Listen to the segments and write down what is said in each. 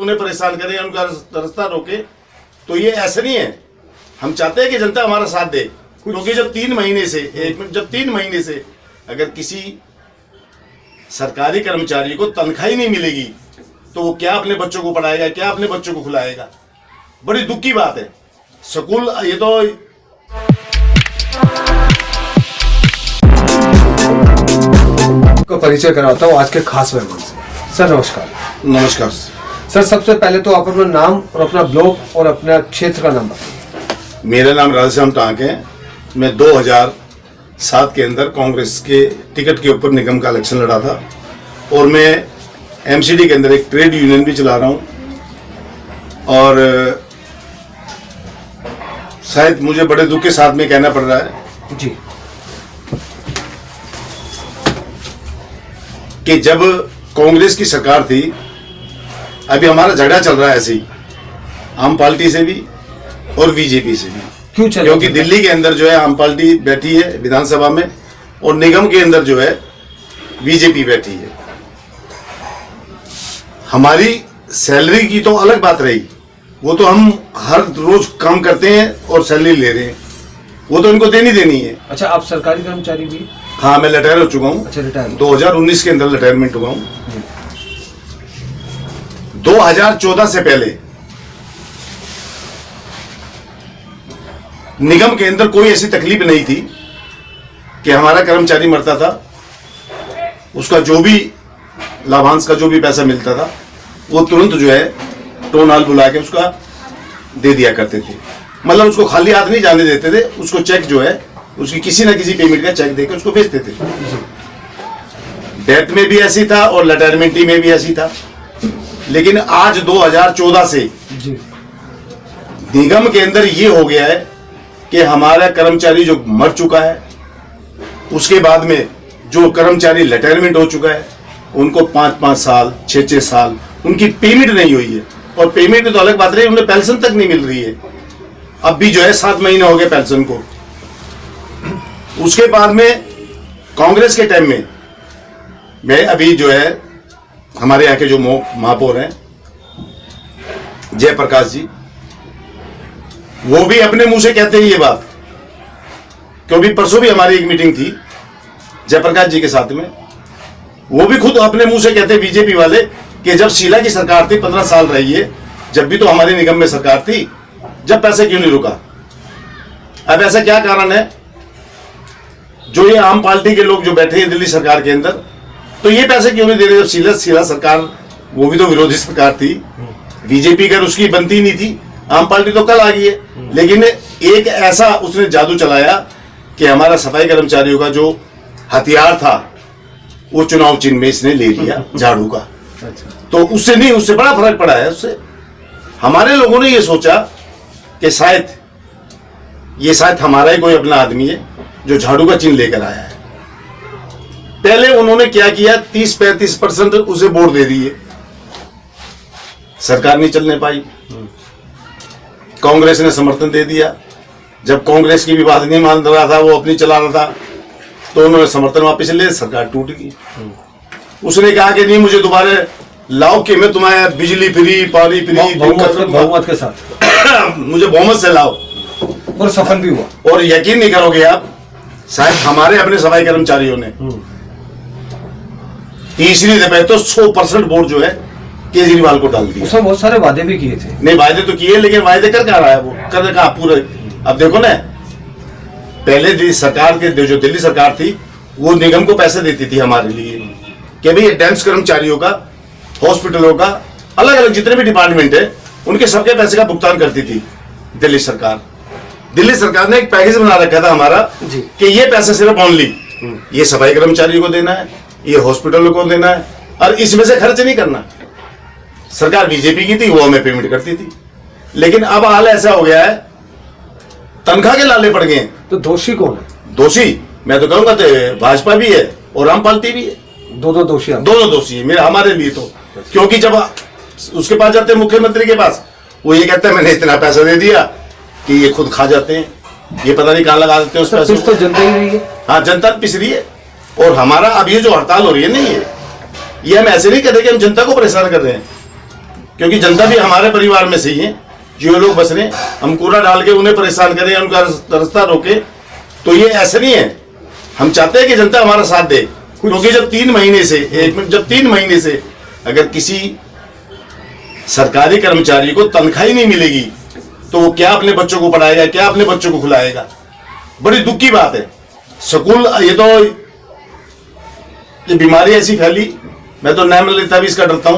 उन्हें परेशान करें, उनका रास्ता रोके, तो ये ऐसा नहीं है। हम चाहते हैं कि जनता हमारा साथ दे, क्योंकि जब 3 महीने से जब 3 महीने से अगर किसी सरकारी कर्मचारी को तनख्वाह ही नहीं मिलेगी तो वो क्या अपने बच्चों को पढ़ाएगा, क्या अपने बच्चों को खिलाएगा? बड़ी दुख की बात है। स्कूल ये तो को परिचय कराता हूँ आज के खास मेहमान से। सर नमस्कार। नमस्कार सर, सबसे पहले तो आप अपना नाम और अपना ब्लॉक और अपना क्षेत्र का नाम बताइए। मेरा नाम राधेश्याम टांक है। मैं 2007 के अंदर कांग्रेस के टिकट के ऊपर निगम का इलेक्शन लड़ा था और मैं एमसीडी के अंदर एक ट्रेड यूनियन भी चला रहा हूं। और शायद मुझे बड़े दुख के साथ में कहना पड़ रहा है जी कि जब कांग्रेस की सरकार थी, अभी हमारा झगड़ा चल रहा है ऐसे ही आम पार्टी से भी और बीजेपी से भी। क्यों चल? क्योंकि दिल्ली के अंदर जो है आम पार्टी बैठी है विधानसभा में और निगम के अंदर जो है बीजेपी बैठी है। हमारी सैलरी की तो अलग बात रही, वो तो हम हर रोज काम करते हैं और सैलरी ले रहे हैं, वो तो इनको देनी है। अच्छा, आप सरकारी कर्मचारी भी? हाँ, मैं रिटायर हो चुका हूँ। अच्छा, रिटायर। 2019 के अंदर रिटायरमेंट हुआ हूँ। 2014 से पहले निगम के अंदर कोई ऐसी तकलीफ नहीं थी कि हमारा कर्मचारी मरता था, उसका जो भी लाभांश का जो भी पैसा मिलता था वो तुरंत जो है टोनाल बुला के उसका दे दिया करते थे। मतलब उसको खाली हाथ नहीं जाने देते थे, उसको चेक जो है उसकी किसी ना किसी पेमेंट का चेक देकर उसको भेजते थे। डेथ में भी ऐसी था और रिटायरमेंट में भी ऐसी था। लेकिन आज 2014 से जी निगम के अंदर ये हो गया है कि हमारा कर्मचारी जो मर चुका है, उसके बाद में जो कर्मचारी रिटायरमेंट हो चुका है, उनको 5-5 साल 6-6 साल उनकी पेमेंट नहीं हुई है। और पेमेंट तो अलग बात रही, उन्हें पेंशन तक नहीं मिल रही है। अब भी जो है 7 महीने हो गए पेंशन को। उसके बाद में कांग्रेस के टाइम में मैं अभी जो है हमारे यहाँ के जो महापौर हैं जयप्रकाश जी, वो भी अपने मुंह से कहते हैं ये बात, क्योंकि परसों भी हमारी एक मीटिंग थी जयप्रकाश जी के साथ में। वो भी खुद अपने मुंह से कहते बीजेपी वाले कि जब शीला की सरकार थी 15 साल रही है, जब भी तो हमारे निगम में सरकार थी, जब पैसे क्यों नहीं रुका? अब ऐसा क्या कारण है? जो ये आम पार्टी के लोग जो बैठे हैं दिल्ली सरकार के अंदर, तो ये पैसे क्यों नहीं दे रहे? जब शीला सरकार, वो भी तो विरोधी सरकार थी, बीजेपी कर उसकी बनती नहीं थी, आम पार्टी तो कल आ गई है। लेकिन एक ऐसा उसने जादू चलाया कि हमारा सफाई कर्मचारियों का जो हथियार था वो चुनाव चिन्ह में इसने ले लिया, झाड़ू का। अच्छा, तो उससे नहीं, उससे बड़ा फर्क पड़ा है। उससे हमारे लोगों ने ये सोचा कि शायद हमारा ही कोई अपना आदमी है जो झाड़ू का चिन्ह लेकर आया है। पहले उन्होंने क्या किया, 30-35% उसे वोट दे दिए, सरकार नहीं चलने पाई। कांग्रेस ने समर्थन दे दिया। जब कांग्रेस की भी बात नहीं मान रहा था, वो अपनी चला रहा था, तो उन्होंने समर्थन वापस ले, सरकार टूट गई। उसने कहा कि नहीं, मुझे दोबारा लाओ कि मैं तुम्हारे बिजली फ्री, पानी फ्री, बहुमत के साथ मुझे बहुमत से लाओ। और सफल भी हुआ। और यकीन नहीं करोगे आप, शायद हमारे अपने सफाई कर्मचारियों ने तीसरी दफे तो 100% वोट जो है केजरीवाल को डाल दिया। उसमें बहुत सारे वादे भी किए थे। नहीं, वायदे तो किए, लेकिन वायदे कर क्या रहा है? वो कर कहा पूरे। अब देखो ना, पहले सरकार के जो दिल्ली सरकार थी वो निगम को पैसे देती थी हमारे लिए कि भाई डेंस कर्मचारियों का, हॉस्पिटलों का, अलग अलग जितने भी डिपार्टमेंट है उनके सबके पैसे का भुगतान करती थी दिल्ली सरकार। दिल्ली सरकार ने एक पैकेज बना रखा था हमारा कि ये पैसे सिर्फ ओनली ये सफाई कर्मचारियों को देना है, ये हॉस्पिटलों को देना है, और इसमें से खर्च नहीं करना। सरकार बीजेपी की थी, वो हमें पेमेंट करती थी। लेकिन अब हाल ऐसा हो गया है, तनख्वाह के लाले पड़ गए हैं। तो दोषी कौन है? दोषी मैं तो कहूंगा तो भाजपा भी है और आम पार्टी भी है। दोनों दोषी है मेरे हमारे लिए तो। क्योंकि जब उसके पास जाते हैं मुख्यमंत्री के पास, वो ये कहता है मैंने इतना पैसा दे दिया कि ये खुद खा जाते हैं, ये पता नहीं कहाँ लगा देते हैं उस पैसे तो जनता ही रही है। हाँ, जनता पिस रही है। और हमारा अब ये जो हड़ताल हो रही है नहीं है, ये हम ऐसे नहीं कहते कि हम जनता को परेशान कर रहे हैं। क्योंकि जनता भी हमारे परिवार में से ही है। जो लोग बस रहे हम कूड़ा डाल के उन्हें परेशान करें, उनका रास्ता रोके, तो ये ऐसा नहीं है। हम चाहते हैं कि जनता हमारा साथ दे, क्योंकि जब 3 महीने से जब 3 महीने से अगर किसी सरकारी कर्मचारी को तनख्वाह ही नहीं मिलेगी तो वो क्या अपने बच्चों को पढ़ाएगा, क्या अपने बच्चों को खिलाएगा। बड़ी दुख की बात है। स्कूल ये बीमारी ऐसी फैली, मैं तो नाम लेता भी इसका डरता हूं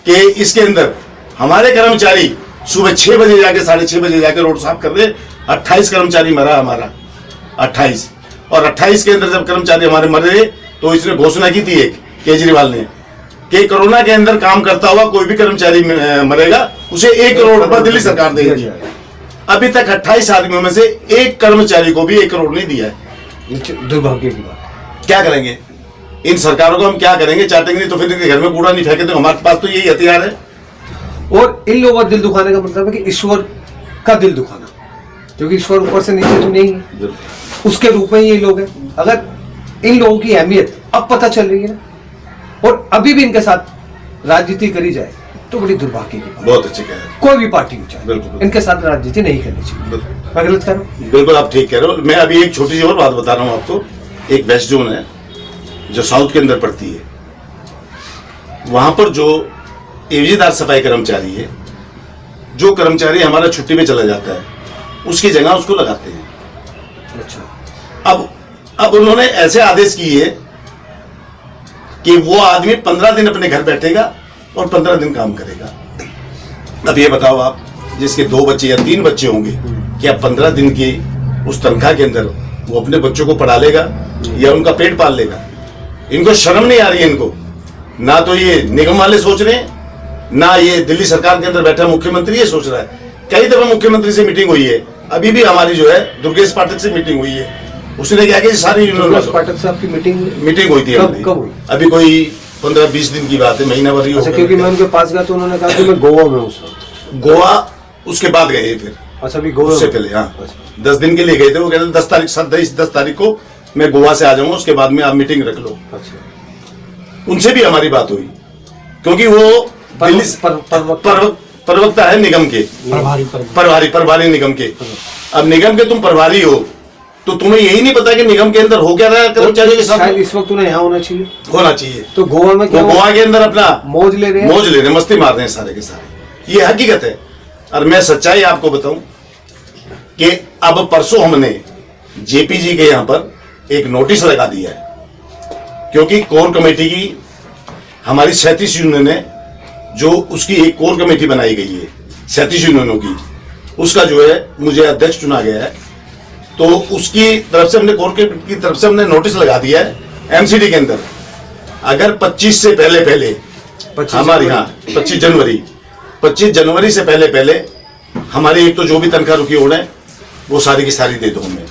कि इसके अंदर हमारे कर्मचारी सुबह 6 बजे जाके 6:30 बजे जाके रोड साफ कर रहे। 28 कर्मचारी मरा हमारा, 28। और 28 के अंदर जब कर्मचारी हमारे मरे तो इसने घोषणा की थी एक केजरीवाल ने कि कोरोना के अंदर काम करता हुआ कोई भी कर्मचारी मरेगा उसे 1 करोड़ रुपया दिल्ली सरकार देगी। अभी तक 28 आदमियों में से एक कर्मचारी को भी 1 करोड़ नहीं दिया है। दुर्भाग्य की बात। क्या करेंगे इन सरकारों को? हम क्या करेंगे? चाटेंगे नहीं तो फिर इनके घर में कूड़ा नहीं फेंके। तो हमारे पास तो यही हथियार है। और इन लोगों का दिल दुखाने का मतलब है कि ईश्वर का दिल दुखाना, क्योंकि ईश्वर ऊपर से नीचे तो नहीं है, उसके रूप में ये लोग हैं। अगर इन लोगों की अहमियत अब पता चल रही है ना, और अभी भी इनके साथ राजनीति करी जाए तो बड़ी दुर्भाग्य की बात। बहुत अच्छे कह रहे हैं। कोई भी पार्टी हो चाहे, बिल्कुल। इनके साथ राजनीति नहीं करनी चाहिए। मैं गलत कर रहा हूं? बिल्कुल आप ठीक कह रहे हो। मैं अभी एक छोटी सी और बात बता रहा हूँ आपको। एक वेस्ट जोन है जो साउथ के अंदर पड़ती है, वहां पर जो एवजीदार सफाई कर्मचारी है, जो कर्मचारी हमारा छुट्टी पे चला जाता है उसकी जगह उसको लगाते हैं। अच्छा। अब उन्होंने ऐसे आदेश किए कि वो आदमी 15 दिन अपने घर बैठेगा और 15 दिन काम करेगा। अब ये बताओ आप, जिसके 2 बच्चे या 3 बच्चे होंगे, क्या 15 दिन की उस तनख्वाह के अंदर वो अपने बच्चों को पढ़ा लेगा या उनका पेट पाल लेगा? इनको शर्म नहीं आ रही है। इनको ना तो ये निगम वाले सोच रहे हैं, ना ये दिल्ली सरकार के अंदर बैठा मुख्यमंत्री ये सोच रहा है। कई दफा मुख्यमंत्री से मीटिंग हुई है, अभी भी हमारी जो है दुर्गेश पाठक से मीटिंग हुई है। उसने क्या किया, सारी दुर्गेश पाठक से आपकी मीटिंग हुई थी। कब हुई? अभी कोई 15-20 दिन की बात है, महीना भर ही हो गया। क्योंकि मैं उनके पास गया तो उन्होंने कहा कि मैं गोवा में हूँ सर। गोवा उसके बाद गए फिर। अच्छा, अभी गोवा उससे पहले हाँ 10 दिन के लिए गए थे। वो कहते 10 तारीख को मैं गोवा से आ जाऊंगा, उसके बाद में आप मीटिंग रख लो। अच्छा। उनसे भी हमारी बात हुई, क्योंकि वो प्रवक्ता है निगम के, प्रभारी निगम के। अब निगम के तुम प्रभारी हो तो तुम्हें यही नहीं पता कि निगम के अंदर हो क्या रहा है कर्मचारियों के साथ? शायद इस वक्त उन्हें यहाँ होना चाहिए। तो गोवा में क्या? गोवा के अंदर अपना मौज ले रहे हैं, मस्ती मार रहे हैं सारे के सारे। ये हकीकत है। और मैं सच्चाई आपको बताऊं कि अब परसों हमने जेपी जी के यहाँ पर एक नोटिस लगा दिया है, क्योंकि कोर कमेटी की हमारी 37 यूनियन है, जो उसकी एक कोर कमेटी बनाई गई है 37 यूनियनों की, उसका जो है मुझे अध्यक्ष चुना गया है। तो उसकी तरफ से हमने कोर की तरफ से हमने नोटिस लगा दिया है एमसीडी के अंदर, अगर 25 से पहले हमारी 25 जनवरी से पहले हमारी एक तो जो भी तनख्वाह रुकी ओढ़ है वो सारी की सारी दे दो। हमें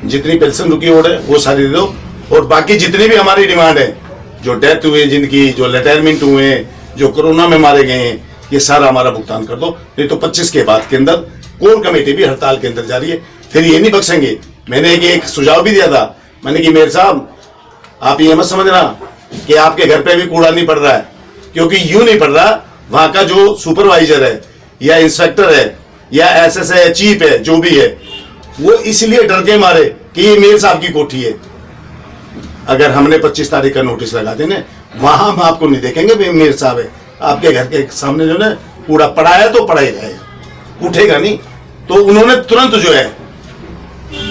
जितनी पेंशन रुकी ओढ़ है वो सारी दे दो, और बाकी जितनी भी हमारी डिमांड है, जो डेथ हुए जिनकी, जो रिटायरमेंट हुए, जो कोरोना में मारे गए हैं, ये सारा हमारा भुगतान कर दो। नहीं तो 25 के बाद के अंदर कोर कमेटी भी हड़ताल के अंदर जा रही है। फिर ये नहीं बख्शेंगे। मैंने एक सुझाव भी दिया था, मैंने कि मेयर साहब आप ये मत समझना कि आपके घर पे भी कूड़ा नहीं पड़ रहा है, क्योंकि यूं नहीं पड़ रहा, वहां का जो सुपरवाइजर है या इंस्पेक्टर है या एसएस है, चीफ है, जो भी है, वो इसलिए डर के मारे कि ये मेयर साहब की कोठी है। अगर हमने 25 तारीख का नोटिस लगा देने, वहां हम आपको नहीं देखेंगे मेयर साहब है, आपके घर के सामने जो है कूड़ा पड़ा है तो पड़ा ही रहेगा, उठेगा नहीं। तो उन्होंने तुरंत जो है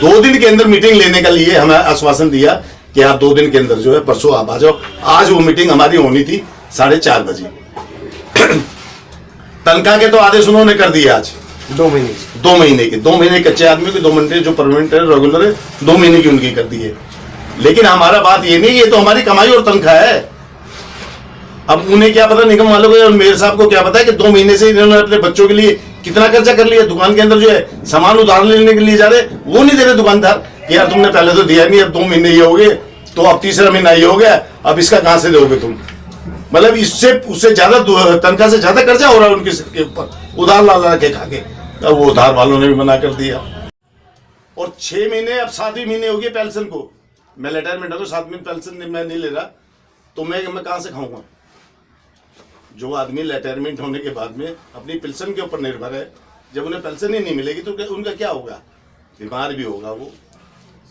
2 दिन के अंदर मीटिंग लेने का लिए हमें आश्वासन दिया कि आप 2 दिन के अंदर जो है परसों आप आ जाओ। आज वो मीटिंग हमारी होनी थी 4:30 बजे। तनख्वाह के तो आदेश उन्होंने कर दिए आज 2 महीने के 2 महीने कच्चे आदमी के 2 महीने जो परमानेंट है, रेगुलर है, 2 महीने की उनकी कर दी है। लेकिन हमारा बात ये नहीं, ये तो हमारी कमाई और तनख्वाह है। अब उन्हें क्या पता, निगम वालों को और मेयर साहब को क्या पता है कि 2 महीने से इन्होंने अपने बच्चों के लिए कितना खर्चा कर लिया। दुकान के अंदर जो है सामान उधार लेने के लिए जा रहे, वो नहीं दे रहे दुकानदार कि यार तुमने पहले तो दिया नहीं, अब 2 महीने ये हो गए, तो अब तीसरा महीना ये हो गया, अब इसका कहां से दोगे तुम? मतलब इससे उससे ज्यादा तनख्वाह से ज्यादा कर्जा हो रहा है उनके सिर के ऊपर, उधार ला के खा के। अब वो उधार वालों ने भी मना कर दिया। और 6 महीने, अब 7वें महीने हो गए पेंशन को। मैं रिटायरमेंट हो तो 7 महीने पेंशन मैं नहीं ले रहा, तो मैं कहां से खाऊंगा? जो आदमी रिटायरमेंट होने के बाद में अपनी पेंशन के ऊपर निर्भर है, जब उन्हें पेंशन ही नहीं मिलेगी तो उनका क्या होगा? बीमार भी होगा, वो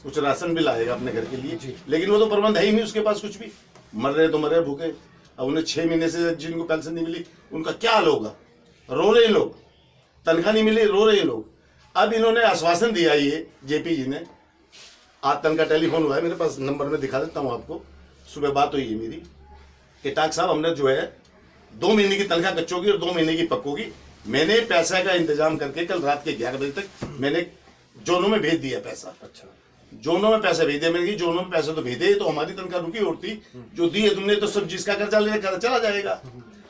कुछ राशन भी लाएगा अपने घर के लिए, लेकिन वो तो प्रबंध है ही नहीं उसके पास कुछ भी। मर रहे तो मरे भूखे। अब उन्हें 6 महीने से जिनको पेंशन नहीं मिली उनका क्या हाल होगा? रो रहे लोग, तनख्वाह नहीं मिली, रो रहे लोग। अब इन्होंने आश्वासन दिया, ये जेपी जी ने, आज तनख्वाह टेलीफोन हुआ है मेरे पास, नंबर में दिखा देता हूँ आपको, सुबह बात हुई है मेरी कि टाक साहब हमने जो है 2 महीने की तनख्वाह कच्चोगी और 2 महीने की पक्कोगी। मैंने पैसा का इंतजाम करके कल रात के 11 बजे तक मैंने जोनों में भेज दिया पैसा। अच्छा, जोनों में पैसा भेज दिया। मैंने कहा जोनों में पैसा तो भेजे तो हमारी तनख्वाह रुकी होती, जो दी है तुमने तो सब जिसका कर्जा लेकर चला जाएगा।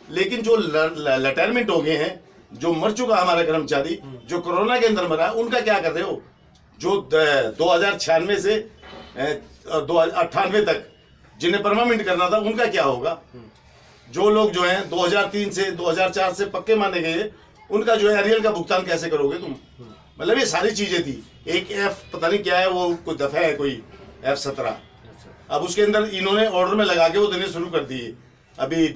लेकिन जो रिटायरमेंट हो गए हैं, जो मर चुका हमारा कर्मचारी, जो कोरोना के अंदर मरा, उनका क्या कर रहे हो? जो 2096 से 2098 तक जिन्हें परमानेंट करना था उनका क्या होगा? जो लोग जो हैं 2003 से 2004 से पक्के माने गए, उनका जो है अरियल का भुगतान कैसे करोगे तुम? मतलब ये सारी चीजें थी। एक एफ पता नहीं क्या है, वो कोई दफा है, कोई F17। अब उसके अंदर इन्होंने ऑर्डर में लगा के वो देने शुरू कर दिए। अभी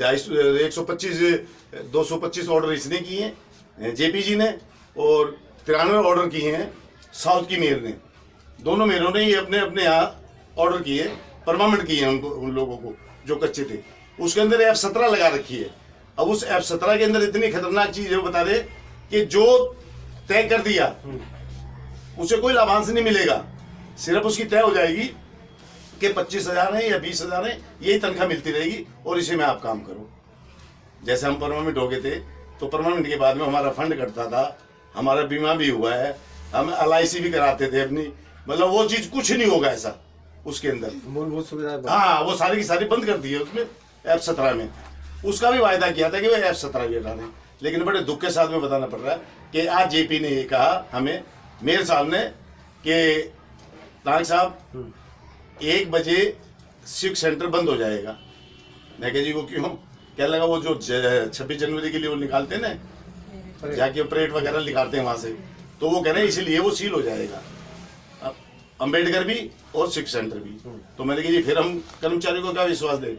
225 ऑर्डर इसने किए हैं जेपी जी ने, और 93 ऑर्डर किए हैं साउथ की मेयर ने। दोनों मेयरों ने ये अपने अपने यहाँ ऑर्डर किए, परमानेंट किए हैं उनको, उन लोगों को जो कच्चे थे। उसके अंदर F17 लगा रखी है। अब उस F17 के अंदर इतनी खतरनाक चीज है, वो बता रहे कि जो तय कर दिया उसे कोई लाभांश नहीं मिलेगा, सिर्फ उसकी तय हो जाएगी कि 25,000 है या 20,000 है, यही तनख्वाह मिलती रहेगी और इसी में आप काम करो। जैसे हम परमानेंट हो गए थे तो परमानेंट के बाद में हमारा फंड कटता था, हमारा बीमा भी हुआ है, हम LIC भी कराते थे अपनी, मतलब वो चीज कुछ नहीं होगा ऐसा उसके अंदर। मूलभूत सुविधा, हाँ, वो सारी की सारी बंद कर दी है उसमें F17 में। उसका भी वायदा किया था कि वो F17 भी हटा दें, लेकिन बड़े दुख के साथ में बताना पड़ रहा है कि आज जेपी ने ये कहा हमें, मेयर साहब ने, कि नाग साहब 1 बजे सिख सेंटर बंद हो जाएगा। मैं कहा जी वो क्यों? क्या लगा वो जो 26 जनवरी के लिए वो निकालते ना, जाके परेड वगैरह निकालते हैं वहां से, तो वो कह रहे हैं इसीलिए वो सील हो जाएगा, अम्बेडकर भी और सिख सेंटर भी। तो मैंने कहा जी फिर हम कर्मचारियों को क्या विश्वास दें?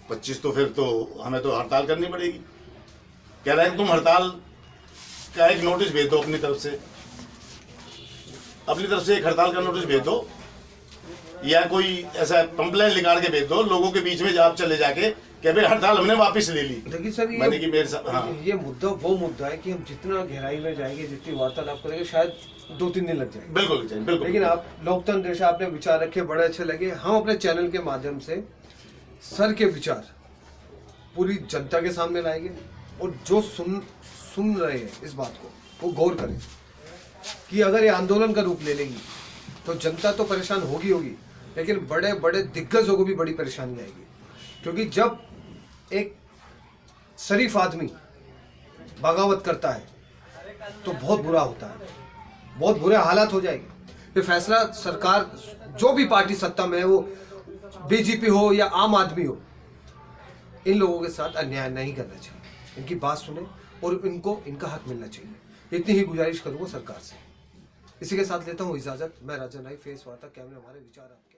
25 तो फिर तो हमें तो हड़ताल करनी पड़ेगी। कह रहा है तुम हड़ताल का एक नोटिस भेज दो अपनी तरफ से, एक हड़ताल का नोटिस भेज दो, या कोई ऐसा कंप्लेंट निकाल के भेज दो लोगों के बीच में, आप चले जाके कि भाई हड़ताल हमने वापस ले ली। देखिए सर, मैंने कि मेरे साथ, हाँ, ये मुद्दा वो मुद्दा है कि हम जितना गहराई में जाएंगे, जितनी वार्तालाप करेंगे, शायद 2-3 दिन लग जाएंगे। बिल्कुल बिल्कुल। लेकिन आप लोकतंत्र जैसे आपने विचार रखे, बड़े अच्छे लगे। हम अपने चैनल के माध्यम से सर के विचार पूरी जनता के सामने लाएंगे, और जो सुन रहे हैं इस बात को, वो गौर करें कि अगर ये आंदोलन का रूप ले लेगी तो जनता तो परेशान होगी, लेकिन बड़े बड़े दिग्गजों को भी बड़ी परेशानी आएगी। क्योंकि जब एक शरीफ आदमी बगावत करता है तो बहुत बुरा होता है, बहुत बुरे हालात हो जाएंगे। ये फैसला सरकार, जो भी पार्टी सत्ता में है, वो बीजेपी हो या आम आदमी हो, इन लोगों के साथ अन्याय नहीं करना चाहिए। इनकी बात सुने और इनको इनका हक मिलना चाहिए। इतनी ही गुजारिश करूंगा सरकार से। इसी के साथ लेता हूँ इजाजत। मैं राजन राय, फेस वार्ता, कैमरे हमारे, विचार आपके।